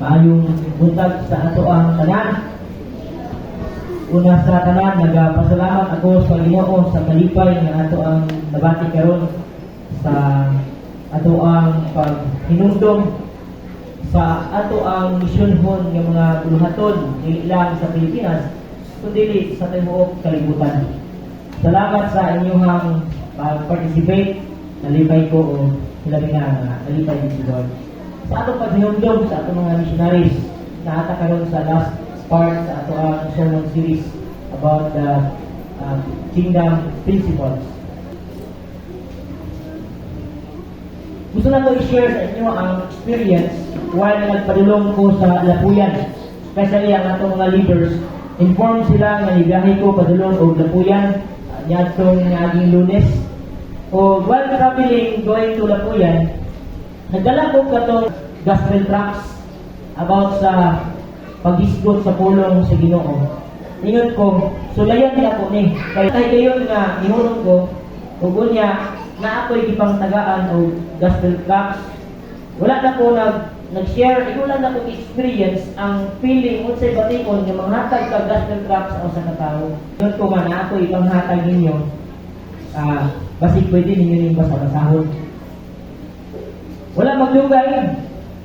Maayong buntag sa ato ang tanan. Una sa tanan, nagapasalamat ako sa Ginoo sa kalipay nga ato ang nabati karon sa ato ang paghinumdom sa ato ang misyonhon nga mga buluhaton dili lang sa Pilipinas kundi sa tibuok kalibutan. Salamat sa inyong pag-participate. Nalipay ko o hilabi nga nalipay din si Lord. Sa atong paghinumdom sa atong mga missionaries na ata karon sa last part sa ato ang sermon series about the kingdom principles. Gusto na ko i-share sa inyo ang experience while nagpadulong ko sa Lapuyan. Especially ang atong mga leaders, inform sila nga ibiyahe ko padulong o Lapuyan niyadtong naging Lunes. O while traveling going to Lapuyan, nagdala ko katong gospel tracts about sa paghisgot sa pulong sa Ginoo. Ingon ko, sulayan niya ako ni. Kaya kayo nga ihulong ko, ug unya na ako'y ipangtagaan o gospel tracts. Wala na ko nag-share, wala na ko experience ang feeling unsay batikon nga manghatag ka gospel tracts sa usa ka tawo. Ingon ko man na ako'y ipanghatag ninyo. Basig pwede ninyo yung basa-basahon. Wala magdugay.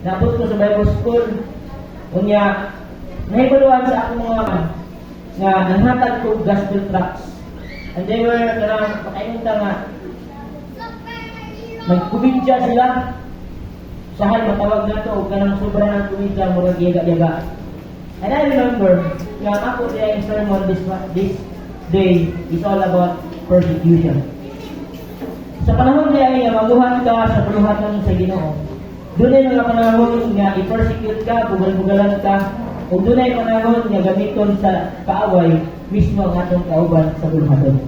Napot ko sa Bible School. Unya, nahibaluan sa akong mga nga nanghatag ko gospel tracts. And they were karang pakainunta nga nagkubidya sila. Sahay matawag na to o kanang sobra ng kumidya murag yaga-yaga. And I remember nga ako yung sermon this day is all about persecution. Sa panahon niya ay mabuhat ka sa buluhaton sa Ginoo. Doon ay mga panahon nga i-persecute ka, bugal-bugalan ka, o doon ay panahon nga gamiton sa kaaway mismo ang atong kauban sa buluhaton.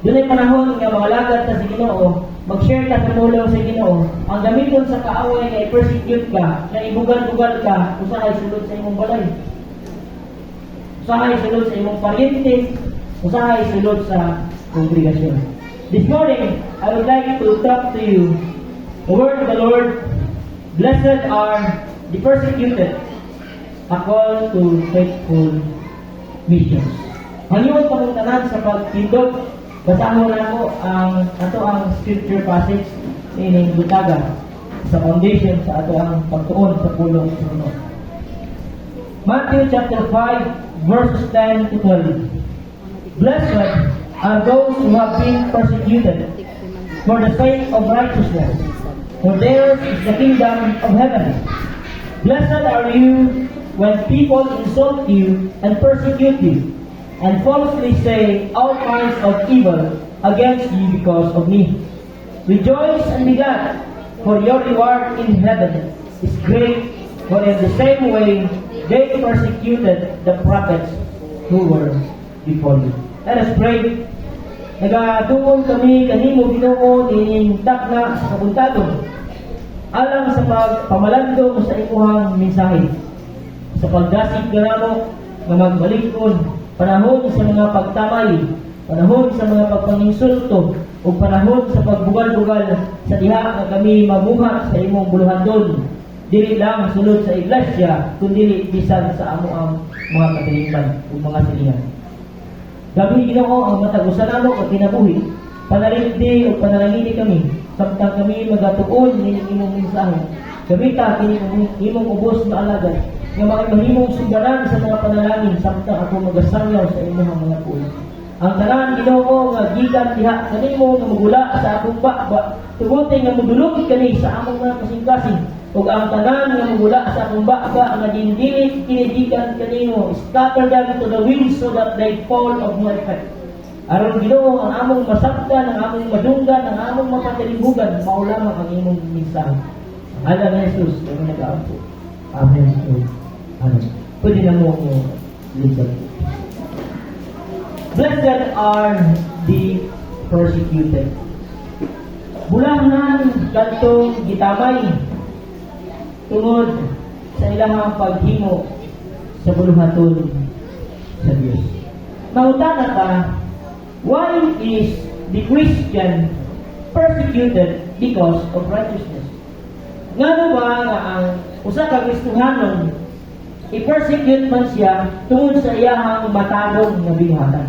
Doon ay panahon nga mga lagad sa Ginoo, mag-share ka sa pulong sa Ginoo, ang gamiton sa kaaway nga i-persecute ka, na ibugal-bugal ka, usahay sulod sa imong balay. Usahay sulod sa imong paryente, usahay sulod sa kongregasyon. This morning, I would like to talk to you the word of the Lord. Blessed are the persecuted, a call to faithful missions. Hangyon pa mong tanan sa pagtindog, basahon na ko ang scripture passage ining butaga sa foundation sa ato ang pagtuon sa pulong sunod. Matthew chapter 5 verses 10 to 12. Blessed are those who have been persecuted for the sake of righteousness, for theirs is the kingdom of heaven. Blessed are you when people insult you and persecute you, and falsely say all kinds of evil against you because of me. Rejoice and be glad, for your reward in heaven is great, for in the same way they persecuted the prophets who were before you. Let us pray. Nagadungol kami kanimo Ginoo ining takna sa kabuntadon alang sa pagpamalandong sa imuhang mensahe, sa pagdasig kanamo nga magbalikon panahon sa mga pagtamay, panahon sa mga pagpanginsulto o panahon sa pagbugal-bugal sa diha nga kami mabuhat sa imong buluhaton, dili lang sulod sa iglesia kundi bisan sa amo ang mga katilingban o mga silingan. Gabi Ginoo ang matagusan namo at kinabuhi, panalipdi o panalangini kami, samtang kami magatuon ng imong mensahe. Gabita kini imong ubos na alagad, nga mahimong sugaran sa mga panalangin, samtang ako magasangyaw sa imong mga pulo. Ang tanan Ginoo nga gikan diha kanimo nga magula sa akong bakba, tuguti nga modulog kani sa among mga kasing-kasing. Ug ang tanan nga magula sa akong bakba nga dindilit kinigikan kanimo, scatter them to the wind so that they fall of no effect. Aron Ginoo ang among masabtan, ang among madunggan, ang among mapatilibugan, maulaman ang imong mensahe. Alam ni Jesus, ang nag-aampo. Amen. Amen. Pwede na mo ko listen. Blessed are the persecuted. Bulahan kadtong gitamay tungod sa ilahang paghimo sa buluhaton sa Dios. Mangutana ka, why is the Christian persecuted because of righteousness? Ngano ba nga ang usa ka Kristohanon, i-persecute man siya tungod sa iyahang matanong nga binuhatan.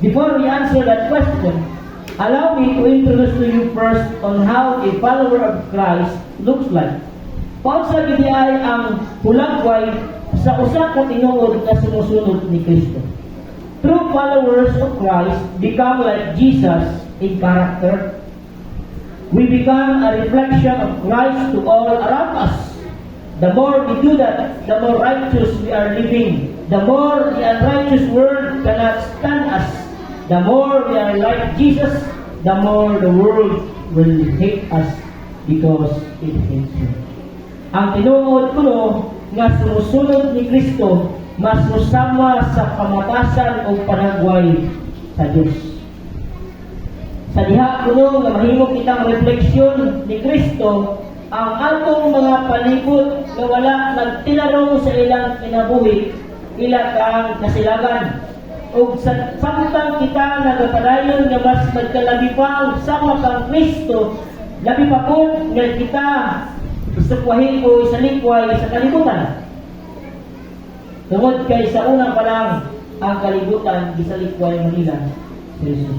Before we answer that question, allow me to introduce to you first on how a follower of Christ looks like. Paunsa gid ay ang hulagway sa usa ka tinuod nga sumusunod ni Kristo. True followers of Christ become like Jesus in character. We become a reflection of Christ to all around us. The more we do that, the more righteous we are living. The more the unrighteous world cannot stand us. The more we are like Jesus, the more the world will hate us because it hates Him. Ang tinuod ko nga sumusunod ni Kristo mas musama sa kamatasan o panagway sa Diyos. Sa diha kuno nga mahimo kitang refleksyon ni Kristo, ang atong mga palibot nga wala nagtinarong sa ilang kinabuhi, ila kang kasilagan. O sa samtang kita nagapadayon nga mas nagkalabi pa ang sama kang Kristo, labi pa po nga kita isukwahin o isalikway sa kalibutan. Tungod kay sa una pa lang ang kalibutan isalikway Manila sa Jesus.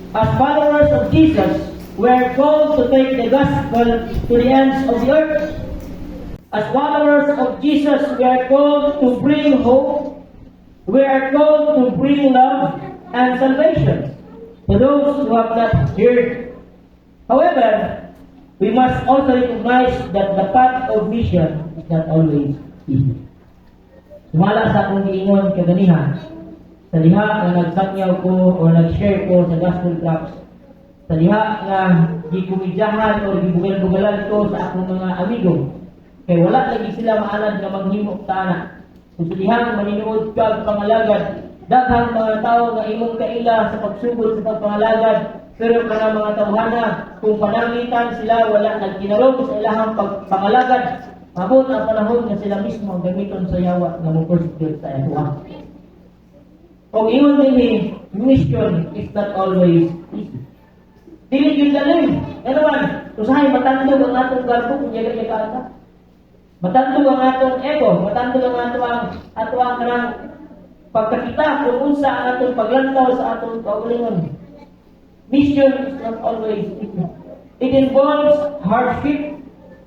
As followers of Jesus, we are called to take the gospel to the ends of the earth. As followers of Jesus, we are called to bring hope. We are called to bring love and salvation to those who have not heard. However, we must also recognize that the path of mission is not always easy. Sumala sa akong giingon kaganihan, sa diha nga nagsakyaw ko o nag-share ko sa gospel tracts, sa diha nga gikumidyahan o gibugal-bugalan ko sa akong mga amigo, kay wala lagi sila maalad nga manghimo tana. Kung sa dihang maninuod ka pangalagad, daghang mga tao nga imong kaila sa pagsugod sa pagpangalagad, pero para mga tawhana, kung pananglitan sila wala nagkinarong sa ilahang pagpangalagad, mabot ang panahon nga sila mismo ang gamiton sa yawa nga mo-persecute sa ito. Kung ingon din mission is not always easy. Dili yun galing. Ano man, usahay matandog ang atong garbo kung yaga-yagaan ka. Matandog ang atong ego, matandog ang atong kanang pagkakita kung unsa ang atong paglantaw sa atong kaugalingon. Mission is not always easy. It involves hardship,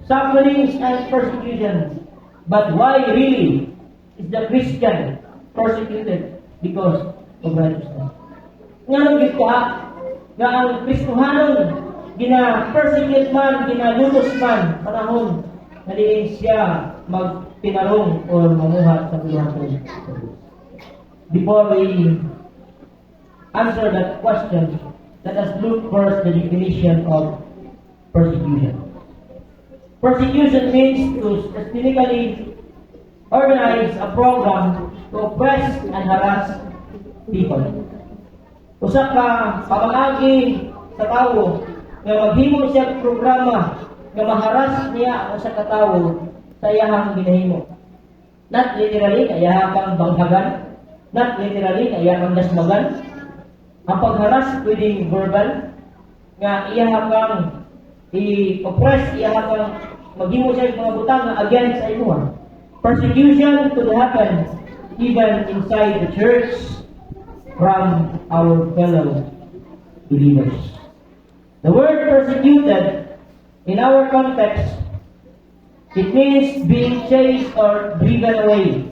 sufferings, and persecution. But why really is the Christian persecuted? Because of righteousness. Nga nung kita, nga ang Kristohanon, gina-persecute man, ginalutos man, panahon, na diin siya magpinarong o mamuhat sa buhaton. Before we answer that question, let us look first the definition of persecution. Persecution means to systematically organize a program to oppress and harass people. Usa ka pamangagi sa tawo nga maghimo siya programa nga maharas niya ang sa katawo sa iyahang ginahimo. Not literally na iyahang banghagan, not literally na iyahang dasmagan. Ang pagharas pwedeng verbal nga iyahang i-oppress, iyahang maghimo siya mga butang nga against sa imuha. Persecution could happen even inside the church from our fellow believers. The word persecuted in our context, it means being chased or driven away.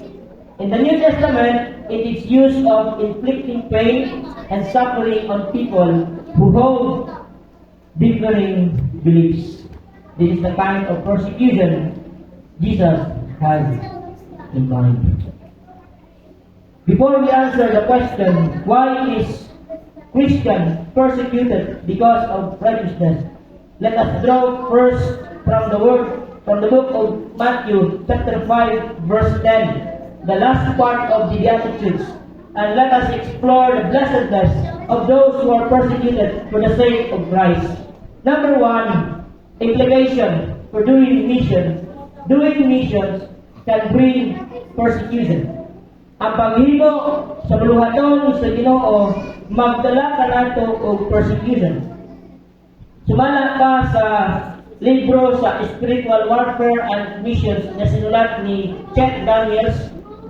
In the New Testament, it is used of inflicting pain and suffering on people who hold differing beliefs. This is the kind of persecution Jesus has in mind. Before we answer the question, why is Christian persecuted because of righteousness? Let us draw first from the book of Matthew, chapter 5, verse 10, the last part of the Beatitudes, and let us explore the blessedness of those who are persecuted for the sake of Christ. Number 1, implication for doing missions. Doing missions can bring persecution. Ang paghimo sa buluhaton sa Ginoo magdala ka nato og persecution. Sumala pa sa libro sa Spiritual Warfare and Missions na sinulat ni Chet Daniels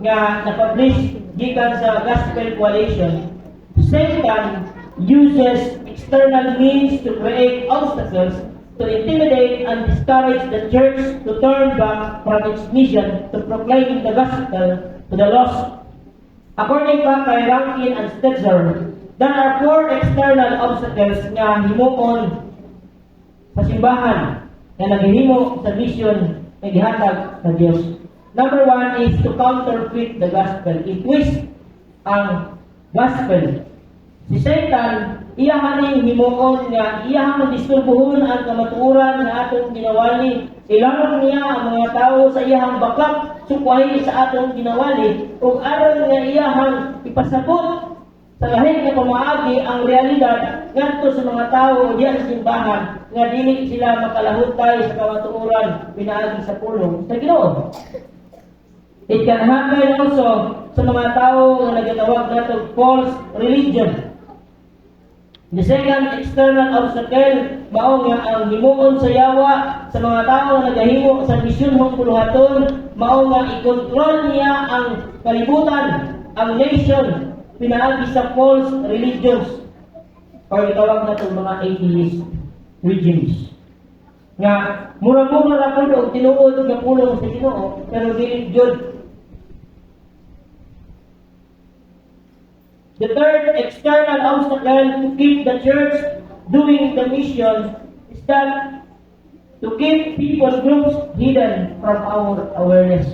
nga na-publish gikan sa Gospel Coalition. Satan uses external means to create obstacles to intimidate and discourage the church to turn back from its mission to proclaim the gospel to the lost. According pa kay Rankin and Stetzer, there are 4 external obstacles nga himuon sa simbahan na naghihimo sa mission na gihatag sa Dios. Number 1 is to counterfeit the gospel. I-twist ang gospel. Si Satan, iyahan himuon nga iyahang disturbuhon ang kamatuoran nga atong ginawali. Ilangon niya ang mga tao sa iyahang bakak, sukwahi sa atong ginawali, ug aron nga iyahang ipasabot sa lahing nga pamaagi ang realidad ngadto sa mga tao diyan sa simbahan nga dili sila makalahutay sa kamatuoran pinaagi sa pulong sa Ginoo. It can happen also sa mga tao nga nagatawag nato false religion. The second external obstacle mao nga ang himuon sa yawa sa mga tao nga nagahimo sa misyon mong puluhaton, mao nga i-control niya ang kalibutan, ang nation, pinaagi sa false religions or itawag na itong mga atheist regimes. Nga, mura-mura na po og tinuod nga pulong sa Ginoo, pero dili jud. The third external obstacle to keep the church doing the mission is that to keep people groups hidden from our awareness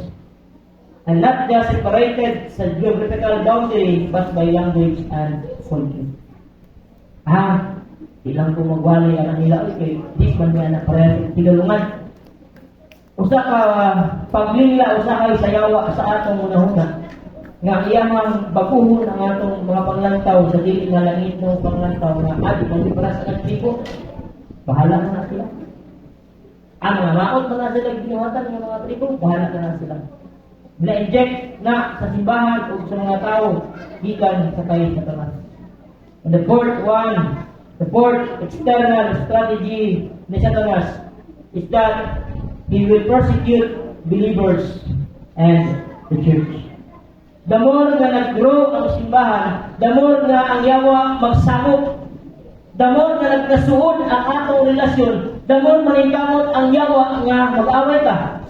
and not just separated sa geographical boundary but by language and culture. Ilang po magwalay ang nila, okay, this man niya na parehas tinulungan. Usa ka paglingla, usa kay sayawa sa atong unahuna. Nga iyang baguhon ang atong mga panglantaw sa dili nga langit ng panglantaw nga adi pang para sa tribo. Bahala na sila. Ang mga maot na sila ginuhatan ng mga tribo, bahala na sila. Na-inject na sa simbahan o sa mga tao gikan sa kay Satanas. And the fourth external strategy ni Satanas is that he will persecute believers and the church. The more na nag-grow ang simbahan, the more na ang yawa magsabot, the more na nagkasuod ang atong relasyon, the more manikamot ang yawa nga mag-away ka.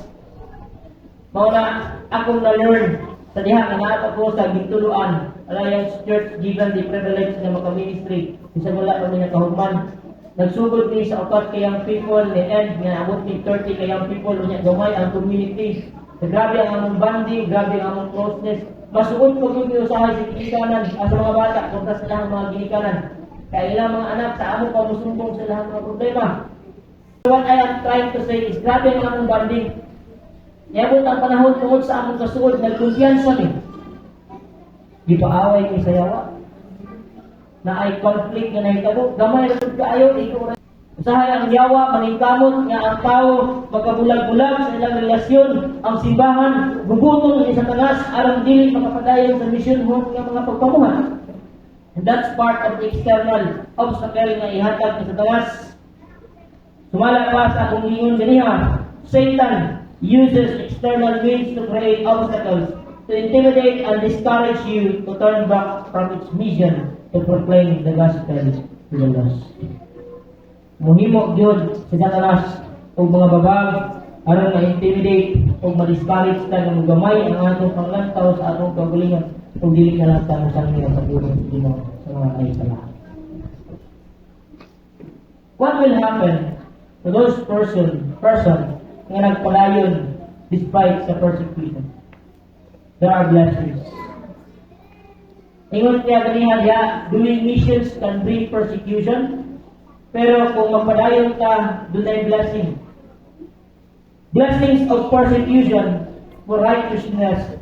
Mao na akong na-learn sa diha nga nato ko sa Gintuluan Alliance Church given the privilege na maka-ministry isa mula kami na kahugman. Nagsugod ni sa 4 kayang people ni end nga abot ni 30 kayang people unya gamay ang community. Grabe ang among bonding, grabe ang among closeness. Masuod ko kung usahay sa ginikanan sa mga bata kontra sa ilang mga ginikanan. Kaya ilang mga anak sa amo pa musumbong sa ilang mga problema. What I am trying to say is grabe ang among bonding. Yabot ang panahon tungod sa among kasuod, nagkumpiyansa ni. Di paaway ni sayawa. Na ay conflict nga nahitabo. Gamay na kaayo, ikaw rin. Usahay ang yawa, maningkamot nga ang tao, magkabulag-bulag sa ilang relasyon, ang simbahan, gugutom ni Satanas, alang dili makapadayon sa misyon mo ng mga pagpamuhan. And that's part of the external obstacle na ihatag ni Satanas. Sumala pa sa akong ingon ganiha, Satan uses external means to create obstacles, to intimidate and discourage you to turn back from its mission to proclaim the gospel to the lost. Muhimo gyud sa Satanas og mga babag aron ma-intimidate o ma-discourage ta nga gamay ang atong panglantaw sa atong kagalingon ug dili na lang ta mosangi sa pulong sa Ginoo sa mga kaisalahan. What will happen to those person nga nagpalayon despite the persecution? There are blessings. Ingon niya ganiha diha, doing missions can bring persecution. Pero kung magpadayon ka, doon ay blessing. Blessings of persecution for righteousness'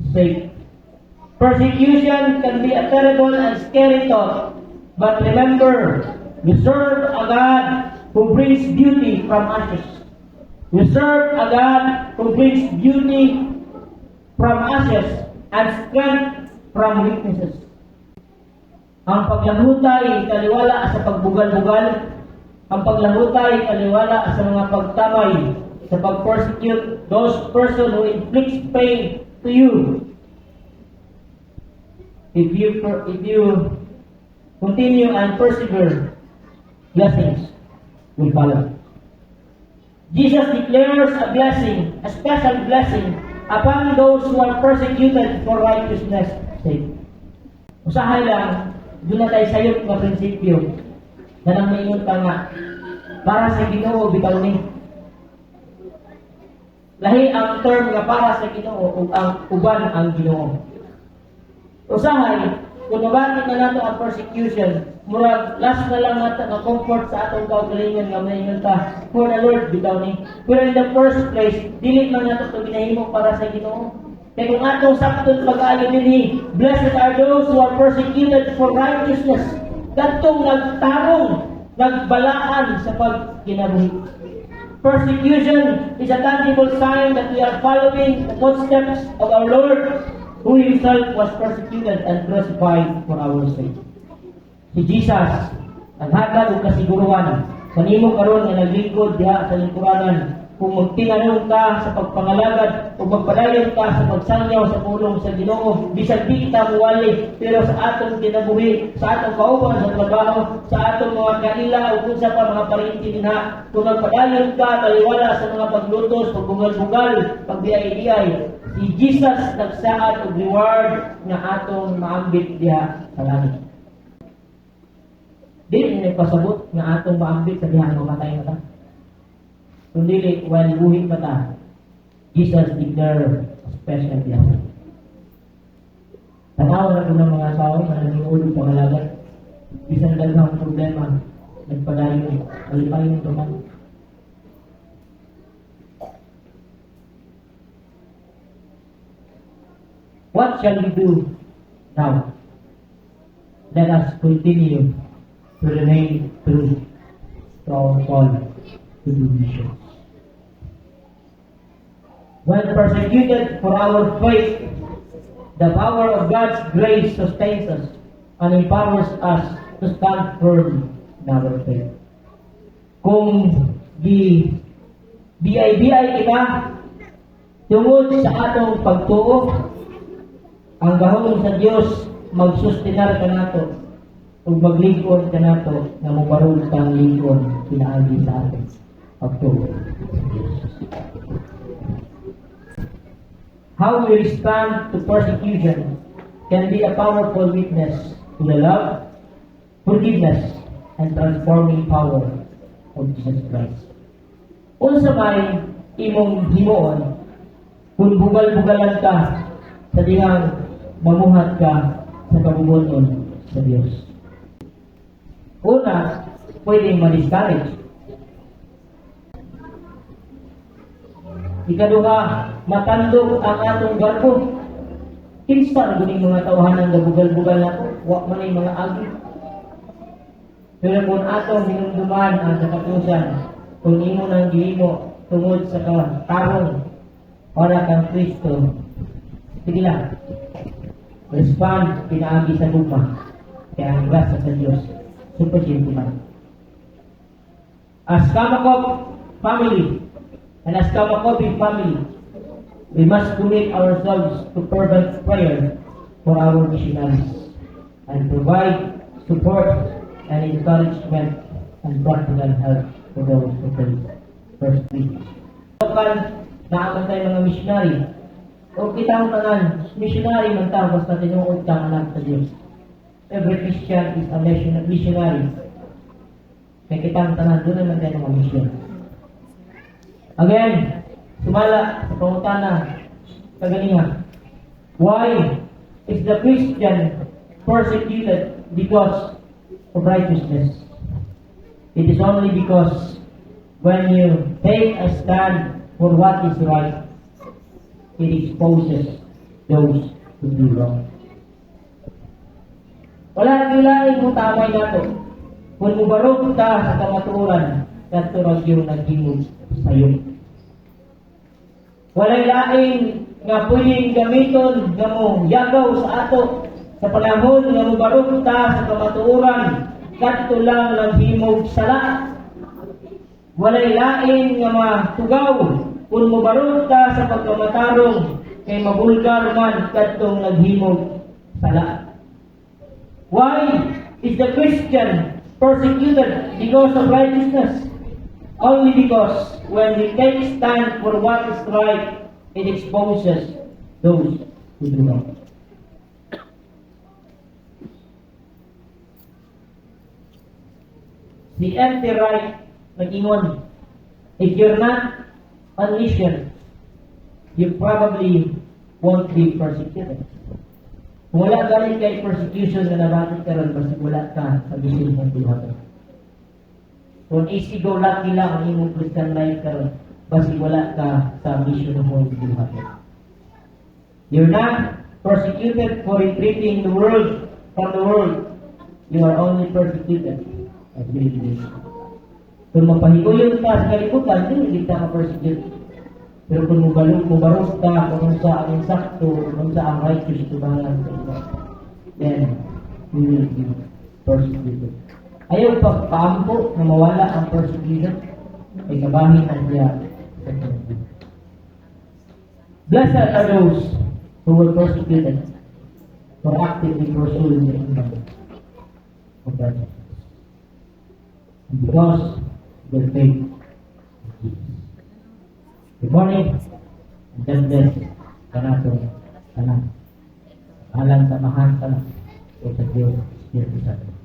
sake. Persecution can be a terrible and scary thought, but remember, we serve a God who brings beauty from ashes. We serve a God who brings beauty from ashes and strength from weaknesses. Ang paglamutay, kaliwala sa pagbugal-bugal, ang paglahutay kaliwala sa mga pagtamay, sa pag-persecute those person who inflicts pain to you. If you continue and persevere, blessings will follow. Jesus declares a blessing, a special blessing, upon those who are persecuted for righteousness' sake. Usahay lang, doon na tayo sayot ng prinsipyo na nang maingon ka nga, para sa Ginoo bitaw ni. Lahi ang term nga para sa Ginoo ug ang uban ang Ginoo. Usahay, kung mabati na nato ang persecution, murag last na lang nato na comfort sa atong kaugalingon nga maingon ta, for the Lord bitaw ni. Pero in the first place, dili man nato ito ginahimo para sa Ginoo. Kaya kung atong sakton pag-aayo dinhi, blessed are those who are persecuted for righteousness. Kadtong nagtarong, nagbalaan sa pagkinabuhi. Persecution is a tangible sign that we are following the footsteps of our Lord, who himself was persecuted and crucified for our sake. Si Jesus, ang hatag ug kasiguruhan, kanimo karon nga naglingkod diha sa lingkuranan, kung magtinanong ka sa pagpangalagad o magpadayon ka sa pagsangyaw sa pulong sa Ginoo, bisag di kita muwali, pero sa atong kinabuhi, sa atong kauban sa trabaho, sa atong mga kanila o kung sa pa mga parinti dinha, kung magpadayon ka, taliwala sa mga paglutos, pagbugal-bugal, pagbiyay-iyay, si Jesus nagsaad og reward nga atong maambit diha sa langit. Dili ni pasabot nga atong maambit sa diha nga matay na ta. Kundi while buhay pa ta, Jesus declared a special blessing. Tanaw na ko ng mga asawa na nanginulog pangalagat. Isang dalawang problema, nagpadayon, kalipay ng tuman. What shall we do now? Let us continue to remain true to our call to do mission. When persecuted for our faith, the power of God's grace sustains us and empowers us to stand firm in our faith. Kung BI-BI kita, tungod sa atong pagtuo, ang gahom sa Dios magsustenar ka nato ug maglingkod ka nato nga mobarog kang lingkod pinaagi sa atin pagtuo. How we respond to persecution can be a powerful witness to the love, forgiveness, and transforming power of Jesus Christ. Unsa may imong himuon kung bugal-bugalan ka sa dihang mamuhat ka sa kabubuton sa Dios. Una, pwedeng ma-discourage. Ikaduha, matandog ang atong garbo. Kinsa guning mga tawhanan nga bugal-bugal na to, wa man ay mga agi. Pero kung atong hinumduman ang katapusan, kung imo nang gihimo tungod sa tarong para kang Kristo, sige lang. Respond pinaagi sa gugma. Kaya ang grasa sa Diyos, suposente man. As Kamakop family, and as Kamakobi family, we must commit ourselves to fervent prayer for our missionaries and provide support and encouragement and practical help for those who fail. Verse 3. Lokal na aman tayo mga missionary, o kitang tanan, missionary man tayo basta tinuod kang anak sa Diyos. Every Christian is a missionary. Kaya kitang tanan, doon naman tayo mga mission. Again, sumala sa pangutana, kagalingan. Why is the Christian persecuted because of righteousness? It is only because when you take a stand for what is right, it exposes those who do wrong. Wala nila kung tamay na ito. Kung mubarog ka sa kamaturan, katurag yung naghimog sa iyo. Walay laing nga pwedeng gamiton nga mo yagaw sa ato sa panahon nga mubarog ta sa kamatuoran kadto lang naghimog sala walay lain nga matugaw kung mubarot ka sa pagkamatarong kay mabulgar man kadtong naghimog sala. Why is the Christian persecuted because of righteousness? Only because when we take stand for what is right, it exposes those who do wrong. The empty right nag-ingon, if you're not on mission, you probably won't be persecuted. Kung wala galing kay persecution na nabatit ka ron, basta wala ka sa mission ng buhaton. Kung easy-go-lucky lang ang imong Christian life ka ron, basta wala ka sa mission ng buhaton. You're not persecuted for retreating the world from the world. You are only persecuted as believers. Kung mapahigoyon ka sa kalibutan, hindi ka ma-persecute. Pero kung mubarot ka, kung sa ang sakto, kung sa ang righteous tubangan sa iba, then we will be persecuted. Ayaw pagpaampo na mawala ang persecution, ay kabahin ang siya sa kalibutan. Blessed are those who were persecuted for actively pursuing the kingdom of God. And because their faith. Good morning. And God bless kanato tanan. Alang samahan tanan. O sa Diyos, Espiritu Santo.